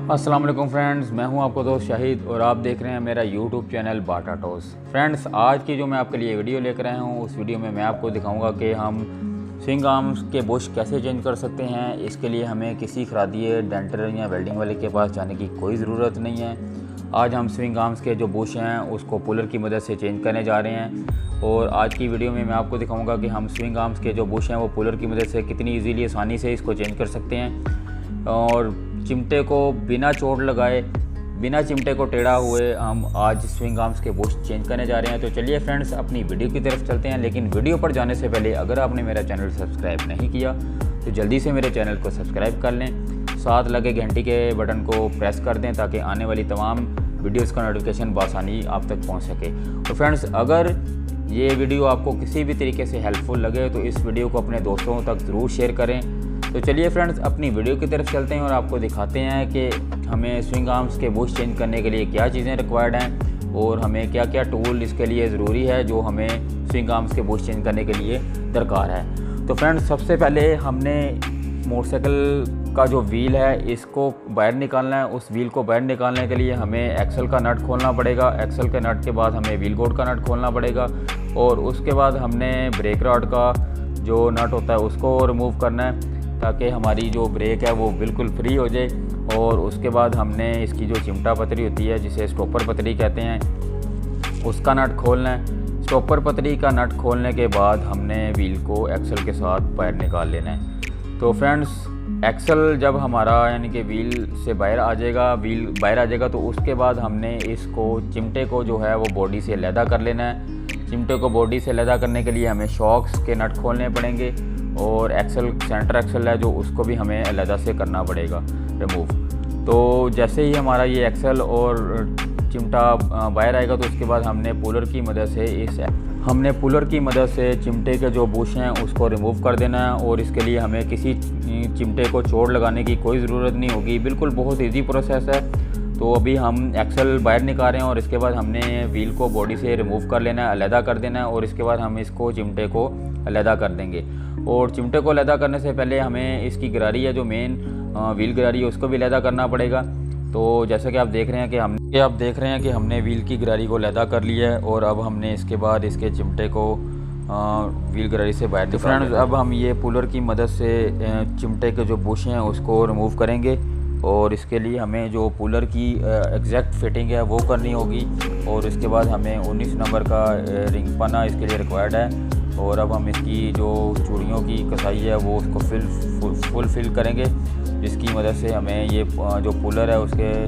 अस्सलाम वालेकुम फ्रेंड्स, मैं हूं आपको दोस्त शाहिद और आप देख रहे हैं मेरा यूट्यूब चैनल बाटा टॉस। फ्रेंड्स, आज की जो मैं आपके लिए वीडियो लेकर आया हूं, उस वीडियो में मैं आपको दिखाऊंगा कि हम स्विंग आर्म्स के बुश कैसे चेंज कर सकते हैं। इसके लिए हमें किसी खरादिए, डेंटर या वेल्डिंग वाले के पास जाने की कोई ज़रूरत नहीं है। आज हम स्विंग आर्म्स के जो बुश हैं उसको पुलर की मदद से चेंज करने जा रहे हैं और आज की वीडियो में मैं आपको दिखाऊंगा कि हम स्विंग आर्म्स के जो बुश हैं वो पुलर की मदद से कितनी ईजीली, आसानी से इसको चेंज कर सकते हैं और चिमटे को बिना चोट लगाए, बिना चिमटे को टेढ़ा हुए हम आज स्विंग आर्म्स के बुश चेंज करने जा रहे हैं। तो चलिए फ्रेंड्स, अपनी वीडियो की तरफ चलते हैं। लेकिन वीडियो पर जाने से पहले अगर आपने मेरा चैनल सब्सक्राइब नहीं किया तो जल्दी से मेरे चैनल को सब्सक्राइब कर लें, साथ लगे घंटी के बटन को प्रेस कर दें ताकि आने वाली तमाम वीडियोज़ का नोटिफिकेशन बआसानी आप तक पहुँच सके। तो फ्रेंड्स, अगर ये वीडियो आपको किसी भी तरीके से हेल्पफुल लगे तो इस वीडियो को अपने दोस्तों तक ज़रूर शेयर करें। तो चलिए फ्रेंड्स, अपनी वीडियो की तरफ चलते हैं और आपको दिखाते हैं कि हमें स्विंग आर्म्स के बुश चेंज करने के लिए क्या चीज़ें रिक्वायर्ड हैं और हमें क्या क्या टूल इसके लिए ज़रूरी है जो हमें स्विंग आर्म्स के बुश चेंज करने के लिए दरकार है। तो फ्रेंड्स, सबसे पहले हमने मोटरसाइकिल का जो व्हील है इसको बाहर निकालना है। उस व्हील को बाहर निकालने के लिए हमें एक्सल का नट खोलना पड़ेगा। एक्सल के नट के बाद हमें व्हील बोर्ड का नट खोलना पड़ेगा और उसके बाद हमने ब्रेक रॉड का जो नट होता है उसको रिमूव करना है ताकि हमारी जो ब्रेक है वो बिल्कुल फ्री हो जाए। और उसके बाद हमने इसकी जो चिमटा पतरी होती है जिसे स्टॉपर पतरी कहते हैं उसका नट खोलना है। स्टॉपर पतरी का नट खोलने के बाद हमने व्हील को एक्सल के साथ बाहर निकाल लेना है। तो फ्रेंड्स, एक्सल जब हमारा यानी कि व्हील से बाहर आ जाएगा, व्हील बाहर आ जाएगा तो उसके बाद हमने इसको चिमटे को जो है वो बॉडी से अलहदा कर लेना है। चिमटे को बॉडी से अलहदा करने के लिए हमें शॉक्स के नट खोलने पड़ेंगे और एक्सल, सेंटर एक्सल है जो उसको भी हमें अलहदा से करना पड़ेगा रिमूव। तो जैसे ही हमारा ये एक्सल और चिमटा बाहर आएगा तो उसके बाद हमने पुलर की मदद से चिमटे के जो बुश हैं उसको रिमूव कर देना है और इसके लिए हमें किसी चिमटे को चोट लगाने की कोई ज़रूरत नहीं होगी। बिल्कुल बहुत इजी प्रोसेस है। तो अभी हम एक्सल बाहर निकाल रहे हैं और इसके बाद हमने व्हील को बॉडी से रिमूव कर लेना है, अलहदा कर देना है और इसके बाद हम इसको चिमटे को अलहदा कर देंगे। और चिमटे को अलहदा करने से पहले हमें इसकी गरारी है जो मेन व्हील गरारी है उसको भी अलहदा करना पड़ेगा। तो जैसा कि आप देख रहे हैं कि हमने व्हील की गरारी को अलहदा कर लिया है और अब हमने इसके बाद इसके चिमटे को व्हील गरारी से बाहर निकाल। फ्रेंड्स, अब हम ये पुलर की मदद से चिमटे के जो बुश हैं उसको रिमूव करेंगे और इसके लिए हमें जो पुलर की एग्जैक्ट फिटिंग है वो करनी होगी और इसके बाद हमें 19 नंबर का रिंग पना इसके लिए रिक्वायर्ड है। और अब हम इसकी जो चूड़ियों की कसाई है वो उसको फुल फिल करेंगे, जिसकी मदद से हमें ये जो पुलर है उसके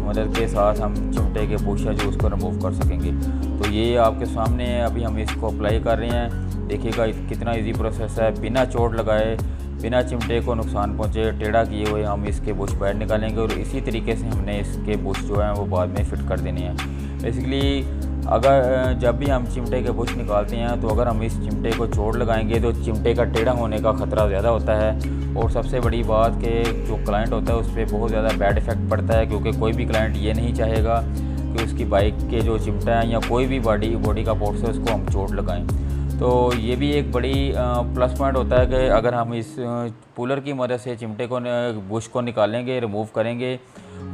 मदद के साथ हम चिमटे के बुश है जो उसको रिमूव कर सकेंगे। तो ये आपके सामने है, अभी हम इसको अप्लाई कर रहे हैं। देखिएगा कितना इजी प्रोसेस है, बिना चोट लगाए, बिना चिमटे को नुकसान पहुँचे, टेढ़ा किए हुए हम इसके बुश बाहर निकालेंगे और इसी तरीके से हमने इसके बुश जो हैं वो बाद में फ़िट कर देने हैं। बेसिकली अगर जब भी हम चिमटे के बुश निकालते हैं तो अगर हम इस चिमटे को चोट लगाएंगे तो चिमटे का टेढ़ा होने का ख़तरा ज़्यादा होता है और सबसे बड़ी बात कि जो क्लाइंट होता है उस पर बहुत ज़्यादा बैड इफ़ेक्ट पड़ता है, क्योंकि कोई भी क्लाइंट ये नहीं चाहेगा कि उसकी बाइक के जो चिमटा है या कोई भी बॉडी का पोर्ट्स है उसको हम चोट लगाएं। तो ये भी एक बड़ी प्लस पॉइंट होता है कि अगर हम इस पुलर की मदद से चिमटे को बुश को निकालेंगे, रिमूव करेंगे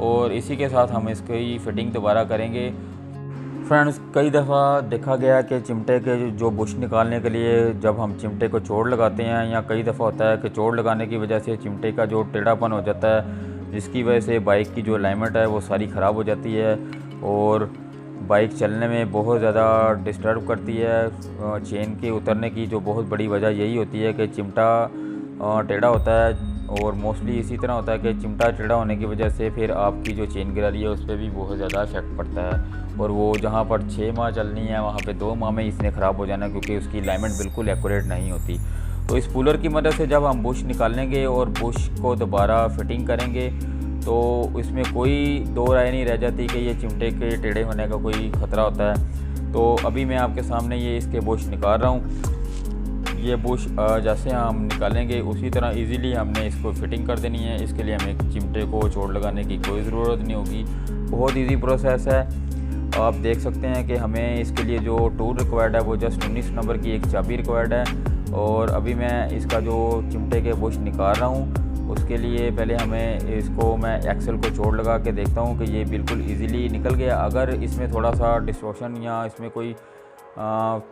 और इसी के साथ हम इसकी फ़िटिंग दोबारा करेंगे। फ्रेंड्स, कई दफ़ा देखा गया कि चिमटे के जो बुश निकालने के लिए जब हम चिमटे को चोट लगाते हैं या कई दफ़ा होता है कि चोट लगाने की वजह से चिमटे का जो टेढ़ापन हो जाता है जिसकी वजह से बाइक की जो अलाइनमेंट है वो सारी ख़राब हो जाती है और बाइक चलने में बहुत ज़्यादा डिस्टर्ब करती है। चेन के उतरने की जो बहुत बड़ी वजह यही होती है कि चिमटा टेढ़ा होता है और मोस्टली इसी तरह होता है कि चिमटा टेढ़ा होने की वजह से फिर आपकी जो चेन गिरारी है उस पर भी बहुत ज़्यादा इफेक्ट पड़ता है और वो जहाँ पर 6 माह चलनी है वहाँ पे 2 माह में इसने ख़राब हो जाना क्योंकि उसकी अलाइनमेंट बिल्कुल एक्यूरेट नहीं होती। तो इस पुलर की मदद से जब हम बुश निकालेंगे और बुश को दोबारा फिटिंग करेंगे तो इसमें कोई दो राय नहीं रह जाती कि ये चिमटे के टेढ़े होने का कोई ख़तरा होता है। तो अभी मैं आपके सामने ये इसके बुश निकाल रहा हूँ। ये बुश जैसे हम निकालेंगे उसी तरह इजीली हमने इसको फिटिंग कर देनी है। इसके लिए हमें चिमटे को चोट लगाने की कोई ज़रूरत नहीं होगी, बहुत इजी प्रोसेस है। आप देख सकते हैं कि हमें इसके लिए जो टूल रिक्वायर्ड है वो जस्ट 19 नंबर की एक चाबी रिक्वायर्ड है और अभी मैं इसका जो चिमटे के बुश निकाल रहा हूँ उसके लिए पहले हमें इसको मैं एक्सेल को चोट लगा के देखता हूँ कि ये बिल्कुल इजीली निकल गया। अगर इसमें थोड़ा सा डिस्टॉर्शन या इसमें कोई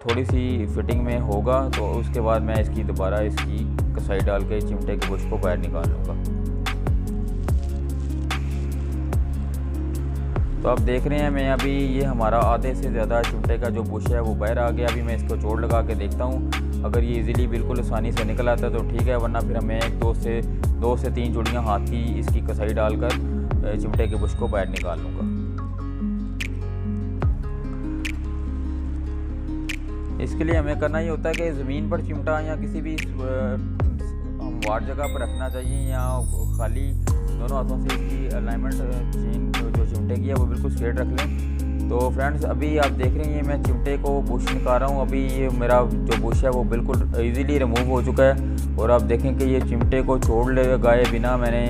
थोड़ी सी फिटिंग में होगा तो उसके बाद मैं इसकी दोबारा इसकी कसाई डाल के चिमटे के बुश को बाहर निकाल लूँगा। तो आप देख रहे हैं मैं अभी ये हमारा आधे से ज़्यादा चिमटे का जो बुश है वो बाहर आ गया। अभी मैं इसको चोट लगा के देखता हूँ, अगर ये इजीली बिल्कुल आसानी से निकल आता है तो ठीक है, वरना फिर हमें दो से तीन जुड़ियाँ हाथ की इसकी कसाई डालकर चिमटे के बुश को बाहर निकाल लूँगा। इसके लिए हमें करना ये होता है कि ज़मीन पर चिमटा या किसी भी हमवार जगह पर रखना चाहिए या खाली दोनों हाथों से इसकी अलाइनमेंट जो चिमटे की है वो बिल्कुल स्ट्रेट रख लें। तो फ्रेंड्स अभी आप देख रहे हैं मैं चिमटे को बुश निकाल रहा हूँ। अभी ये मेरा जो बुश है वो बिल्कुल इजीली रिमूव हो चुका है और आप देखें कि ये चिमटे को छोड़ लगाए बिना मैंने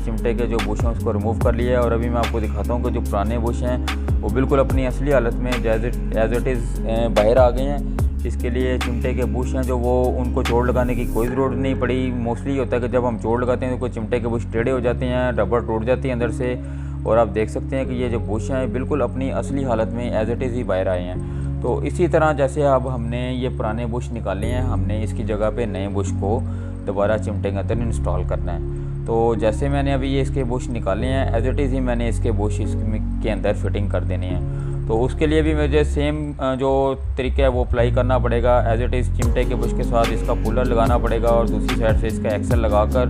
चिमटे के जो बुश हैं उसको रिमूव कर लिया है। और अभी मैं आपको दिखाता हूँ कि जो पुराने बुश हैं वो बिल्कुल अपनी असली हालत में एज इट इज़ बाहर आ गए हैं। इसके लिए चिमटे के बुश हैं जो वो उनको चोट लगाने की कोई ज़रूरत नहीं पड़ी। मोस्टली होता है कि जब हम चोट लगाते हैं तो कोई चिमटे के बुश टेढ़े हो जाते हैं, रबड़ टूट जाती है अंदर से। और आप देख सकते हैं कि ये जो बुश हैं बिल्कुल अपनी असली हालत में एज इट इज़ ही बाहर आए हैं। तो इसी तरह जैसे अब हमने ये पुराने बुश निकाले हैं, हमने इसकी जगह पे नए बुश को दोबारा चिमटे के अंदर इंस्टॉल करना है। तो जैसे मैंने अभी ये इसके बुश निकाले हैं एज इट इज़ ही मैंने इसके बुश इसके अंदर फिटिंग कर देने हैं। तो उसके लिए भी मुझे सेम जो तरीका है वो अप्लाई करना पड़ेगा। एज इट इज़ चिमटे के बुश के साथ इसका पुलर लगाना पड़ेगा और दूसरी साइड से इसका एक्सेल लगाकर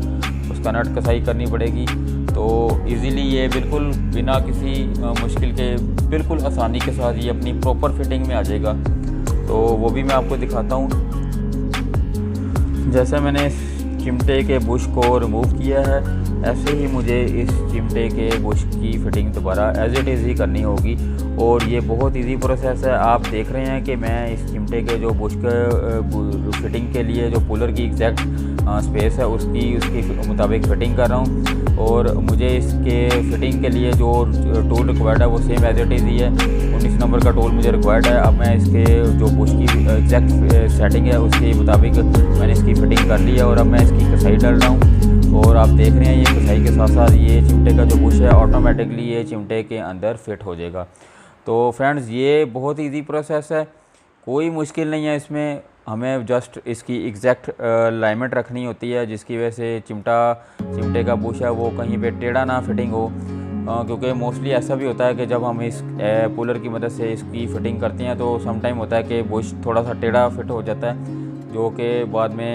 उसका नट कसाई करनी पड़ेगी। तो इजीली ये बिल्कुल बिना किसी मुश्किल के बिल्कुल आसानी के साथ ये अपनी प्रॉपर फिटिंग में आ जाएगा। तो वो भी मैं आपको दिखाता हूँ। जैसे मैंने चिमटे के बुश को रिमूव किया है ऐसे ही मुझे इस चिमटे के बुश की फ़िटिंग दोबारा एज इट इज़ ही करनी होगी। और ये बहुत इजी प्रोसेस है। आप देख रहे हैं कि मैं इस चिमटे के जो बुश के फिटिंग के लिए जो पुलर की एग्जैक्ट स्पेस है उसकी मुताबिक फ़िटिंग कर रहा हूँ। और मुझे इसके फ़िटिंग के लिए जो टूल रिक्वायर्ड है वो सेम एज इट इज़ ही है। 19 नंबर का टूल मुझे रिक्वायर्ड है। अब मैं इसके जो बुश की एग्जैक्ट सेटिंग है उसके मुताबिक मैंने इसकी फ़िटिंग कर ली है और अब मैं इसकी कसाई डाल रहा हूँ। और आप देख रहे हैं ये कसाई के साथ साथ ये चिमटे का जो बुश है ऑटोमेटिकली ये चिमटे के अंदर फिट हो जाएगा। तो फ्रेंड्स ये बहुत इजी प्रोसेस है, कोई मुश्किल नहीं है इसमें। हमें जस्ट इसकी एग्जैक्ट अलाइनमेंट रखनी होती है जिसकी वजह से चिमटे का बुश है वो कहीं पे टेढ़ा ना फिटिंग हो। क्योंकि मोस्टली ऐसा भी होता है कि जब हम इस पुलर की मदद से इसकी फ़िटिंग करते हैं तो सम टाइम होता है कि बुश थोड़ा सा टेढ़ा फिट हो जाता है, जो कि बाद में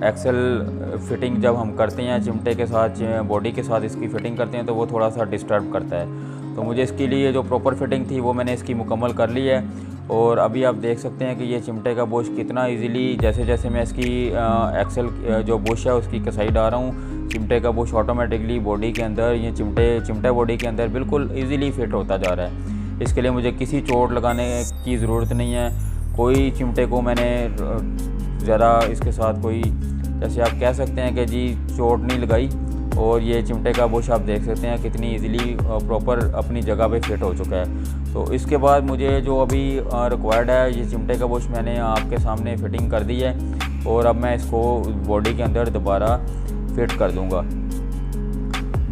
एक्सेल फिटिंग जब हम करते हैं चिमटे के साथ बॉडी के साथ इसकी फ़िटिंग करते हैं तो वो थोड़ा सा डिस्टर्ब करता है। तो मुझे इसके लिए जो प्रॉपर फिटिंग थी वो मैंने इसकी मुकम्मल कर ली है। और अभी आप देख सकते हैं कि ये चिमटे का बुश कितना इजीली जैसे जैसे मैं इसकी एक्सेल जो बुश है उसकी कसाई डाल रहा हूँ, चिमटे का बुश ऑटोमेटिकली बॉडी के अंदर ये चिमटा बॉडी के अंदर बिल्कुल इजीली फिट होता जा रहा है। इसके लिए मुझे किसी चोट लगाने की ज़रूरत नहीं है। कोई चिमटे को मैंने ज़रा इसके साथ कोई जैसे आप कह सकते हैं कि जी चोट नहीं लगाई। और ये चिमटे का बुश आप देख सकते हैं कितनी इजीली प्रॉपर अपनी जगह पे फिट हो चुका है। तो इसके बाद मुझे जो अभी रिक्वायर्ड है ये चिमटे का बुश मैंने आपके सामने फ़िटिंग कर दी है और अब मैं इसको बॉडी के अंदर दोबारा फिट कर दूंगा।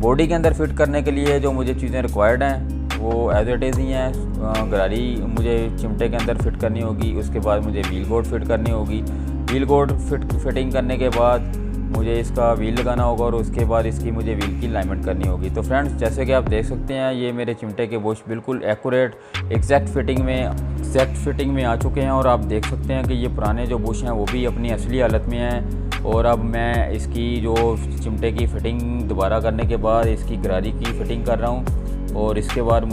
बॉडी के अंदर फिट करने के लिए जो मुझे चीज़ें रिक्वायर्ड हैं वो एज इट इज़ ही हैं। गरारी मुझे चिमटे के अंदर फिट करनी होगी, उसके बाद मुझे व्हील गोर्ड फिट करनी होगी। व्हील गोर्ड फिटिंग करने के बाद मुझे इसका व्हील लगाना होगा और उसके बाद इसकी मुझे व्हील की अलाइनमेंट करनी होगी। तो फ्रेंड्स जैसे कि आप देख सकते हैं ये मेरे चिमटे के बुश बिल्कुल एक्यूरेट एग्जैक्ट फिटिंग में आ चुके हैं। और आप देख सकते हैं कि ये पुराने जो बुश हैं वो भी अपनी असली हालत में हैं। और अब मैं इसकी जो चिमटे की फ़िटिंग दोबारा करने के बाद इसकी गरारी की फ़िटिंग कर रहा हूँ। और इसके बाद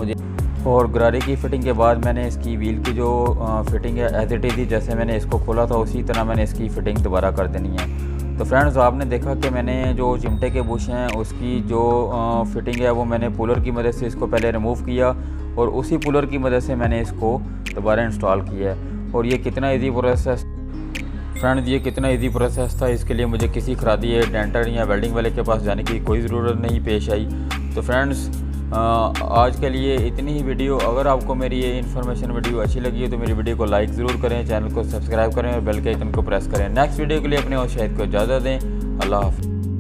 गरारी की फ़िटिंग के बाद मैंने इसकी व्हील की जो फ़िटिंग है एज इट इज़ जैसे मैंने इसको खोला था उसी तरह मैंने इसकी फ़िटिंग दोबारा कर देनी है। तो फ्रेंड्स आपने देखा कि मैंने जो चिमटे के बुश हैं उसकी जो फ़िटिंग है वो मैंने पुलर की मदद से इसको पहले रिमूव किया और उसी पुलर की मदद से मैंने इसको दोबारा इंस्टॉल किया है। और ये कितना इजी प्रोसेस फ्रेंड्स ये कितना इजी प्रोसेस था, इसके लिए मुझे किसी खरादी या डेंटर या वेल्डिंग वाले के पास जाने की कोई ज़रूरत नहीं पेश आई। तो फ्रेंड्स आज के लिए इतनी ही वीडियो। अगर आपको मेरी ये इन्फॉर्मेशन वीडियो अच्छी लगी है तो मेरी वीडियो को लाइक ज़रूर करें, चैनल को सब्सक्राइब करें और बेल के आइकन को प्रेस करें। नेक्स्ट वीडियो के लिए अपने और शाहिद को इजाज़त दें। अल्लाह हाफ़िज़।